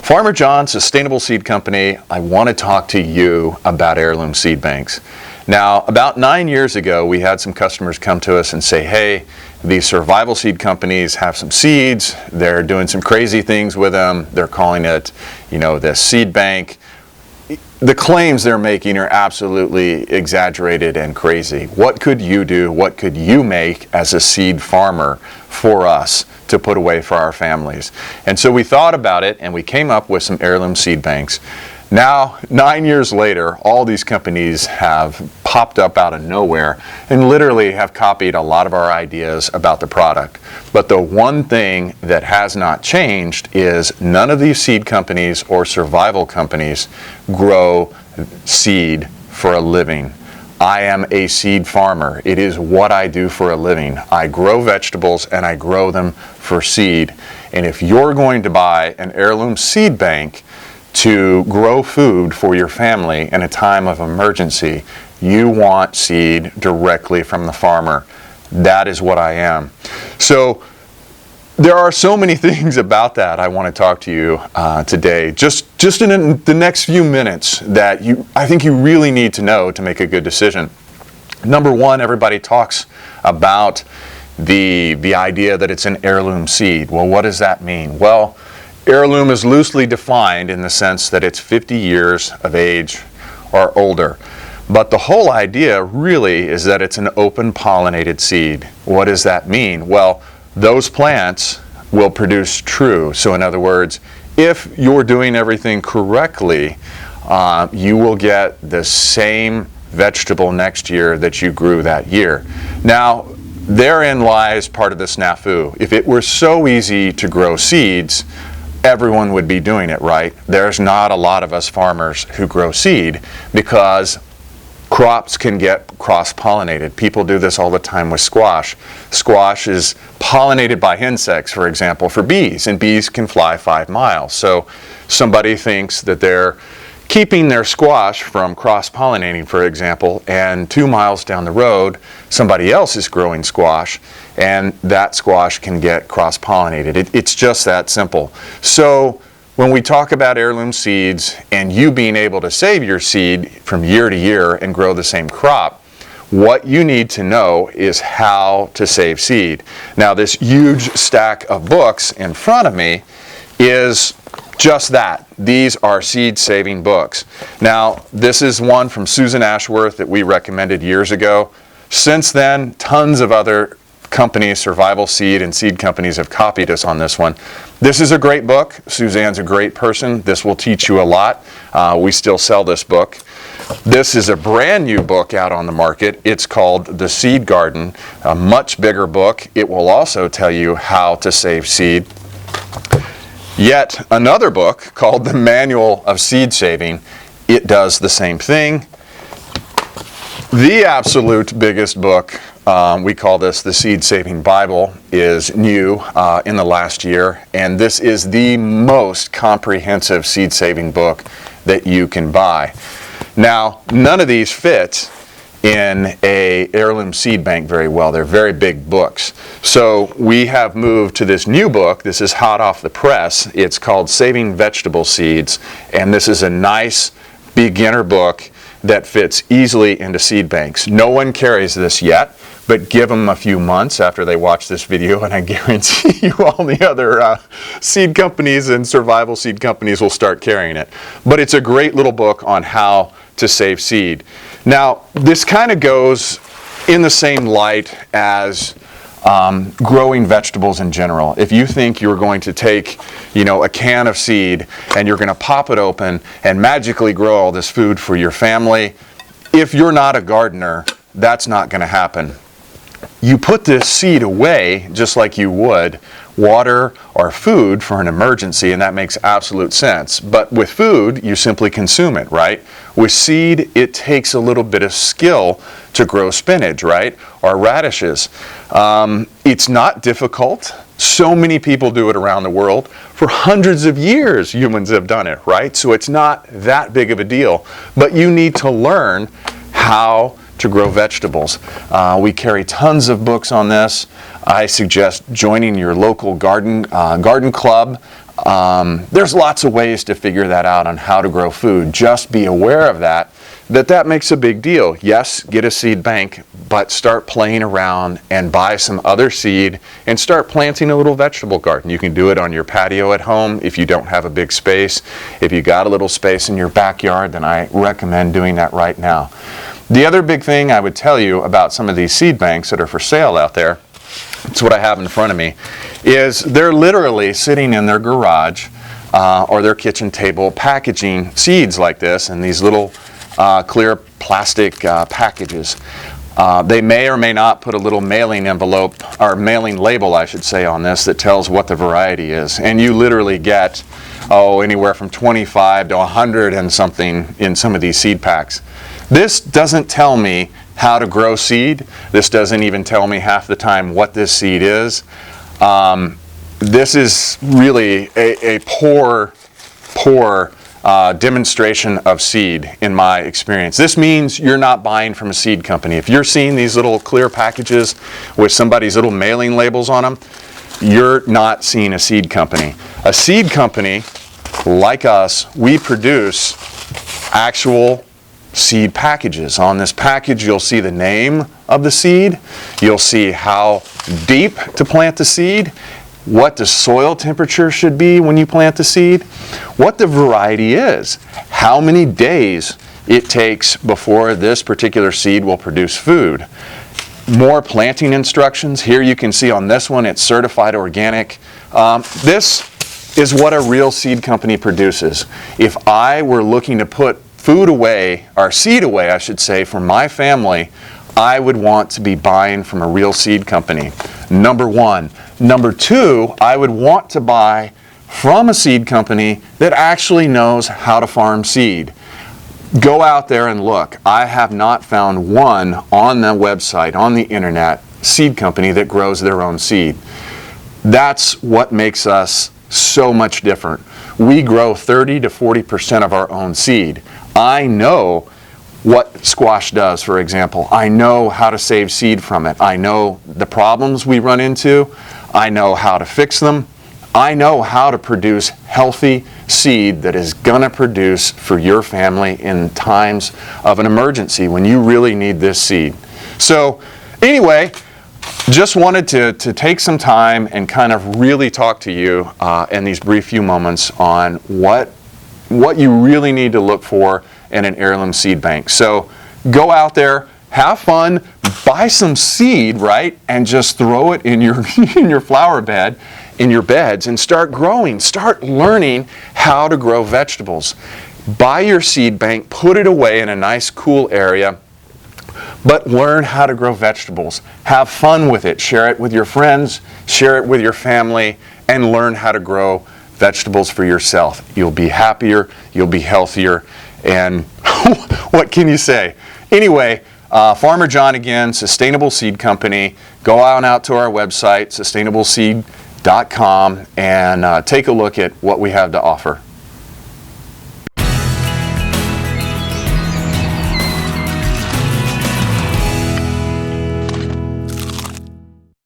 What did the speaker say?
Farmer John, Sustainable Seed Company, I want to talk to you about heirloom seed banks. Now, about 9 years ago, we had some customers come to us and say, hey, these survival seed companies have some seeds, they're doing some crazy things with them, they're calling it, this seed bank. The claims they're making are absolutely exaggerated and crazy. What could you do? What could you make as a seed farmer for us to put away for our families? And so we thought about it and we came up with some heirloom seed banks. Now, 9 years later, all these companies have popped up out of nowhere and literally have copied a lot of our ideas about the product. But the one thing that has not changed is none of these seed companies or survival companies grow seed for a living. I am a seed farmer. It is what I do for a living. I grow vegetables and I grow them for seed. And if you're going to buy an heirloom seed bank to grow food for your family in a time of emergency, you want seed directly from the farmer. That is what I am. So there are so many things about that I want to talk to you today, just in the next few minutes that I think you really need to know to make a good decision. Number one, everybody talks about the idea that it's an heirloom seed. Well, what does that mean? Well, heirloom is loosely defined in the sense that it's 50 years of age or older. But the whole idea really is that it's an open pollinated seed. What does that mean? Well, those plants will produce true. So in other words, if you're doing everything correctly, you will get the same vegetable next year that you grew that year. Now, therein lies part of the snafu. If it were so easy to grow seeds, everyone would be doing it, right? There's not a lot of us farmers who grow seed because crops can get cross-pollinated. People do this all the time with squash. Squash is pollinated by insects, for example, for bees, and bees can fly 5 miles. So somebody thinks that they're keeping their squash from cross-pollinating, for example, and 2 miles down the road, somebody else is growing squash, and that squash can get cross-pollinated. It's just that simple. So when we talk about heirloom seeds and you being able to save your seed from year to year and grow the same crop, what you need to know is how to save seed. Now, this huge stack of books in front of me is just that. These are seed-saving books. Now, this is one from Susan Ashworth that we recommended years ago. Since then, tons of other companies, survival seed and seed companies, have copied us on this one. This is a great book. Suzanne's a great person. This will teach you a lot. We still sell this book. This is a brand new book out on the market. It's called The Seed Garden, a much bigger book. It will also tell you how to save seed. Yet another book called The Manual of Seed Saving. It does the same thing. The absolute biggest book, we call this the Seed Saving Bible, is new in the last year, and this is the most comprehensive seed saving book that you can buy. Now, none of these fit in a heirloom seed bank very well. They're very big books. So we have moved to this new book. This is hot off the press. It's called Saving Vegetable Seeds, and this is a nice beginner book that fits easily into seed banks. No one carries this yet, but give them a few months after they watch this video and I guarantee you all the other seed companies and survival seed companies will start carrying it. But it's a great little book on how to save seed. Now, this kind of goes in the same light as growing vegetables in general. If you think you're going to take, a can of seed and you're going to pop it open and magically grow all this food for your family, if you're not a gardener, that's not going to happen. You put this seed away just like you would water or food for an emergency, and that makes absolute sense. But with food, you simply consume it, right? With seed, it takes a little bit of skill to grow spinach, right? Or radishes. It's not difficult. So many people do it around the world. For hundreds of years, humans have done it, right? So it's not that big of a deal. But you need to learn how to grow vegetables. We carry tons of books on this. I suggest joining your local garden club. There's lots of ways to figure that out on how to grow food. Just be aware of that makes a big deal. Yes, get a seed bank, but start playing around and buy some other seed and start planting a little vegetable garden. You can do it on your patio at home if you don't have a big space. If you got a little space in your backyard, then I recommend doing that right now. The other big thing I would tell you about some of these seed banks that are for sale out there, it's what I have in front of me, is they're literally sitting in their garage or their kitchen table packaging seeds like this in these little clear plastic packages. They may or may not put a little mailing envelope, or mailing label I should say, on this that tells what the variety is. And you literally get, anywhere from 25 to 100 and something in some of these seed packs. This doesn't tell me how to grow seed. This doesn't even tell me half the time what this seed is. This is really a poor demonstration of seed in my experience. This means you're not buying from a seed company. If you're seeing these little clear packages with somebody's little mailing labels on them, you're not seeing a seed company. A seed company, like us, we produce actual seed packages. On this package you'll see the name of the seed, you'll see how deep to plant the seed, what the soil temperature should be when you plant the seed, what the variety is, how many days it takes before this particular seed will produce food. More planting instructions. Here you can see on this one it's certified organic. This is what a real seed company produces. If I were looking to put food away, or seed away I should say, for my family, I would want to be buying from a real seed company. Number one. Number two, I would want to buy from a seed company that actually knows how to farm seed. Go out there and look. I have not found one on the website, on the internet, seed company that grows their own seed. That's what makes us so much different. We grow 30 to 40% of our own seed. I know what squash does, for example. I know how to save seed from it. I know the problems we run into. I know how to fix them. I know how to produce healthy seed that is going to produce for your family in times of an emergency when you really need this seed. So anyway, just wanted to take some time and kind of really talk to you in these brief few moments on what you really need to look for in an heirloom seed bank. So go out there, have fun, buy some seed, right, and just throw it in your in your flower bed, in your beds, and start growing. Start learning how to grow vegetables. Buy your seed bank, put it away in a nice cool area, but learn how to grow vegetables. Have fun with it. Share it with your friends, share it with your family, and learn how to grow vegetables for yourself. You'll be happier, you'll be healthier, and what can you say? Anyway, Farmer John again, Sustainable Seed Company. Go on out to our website, sustainableseed.com, and take a look at what we have to offer.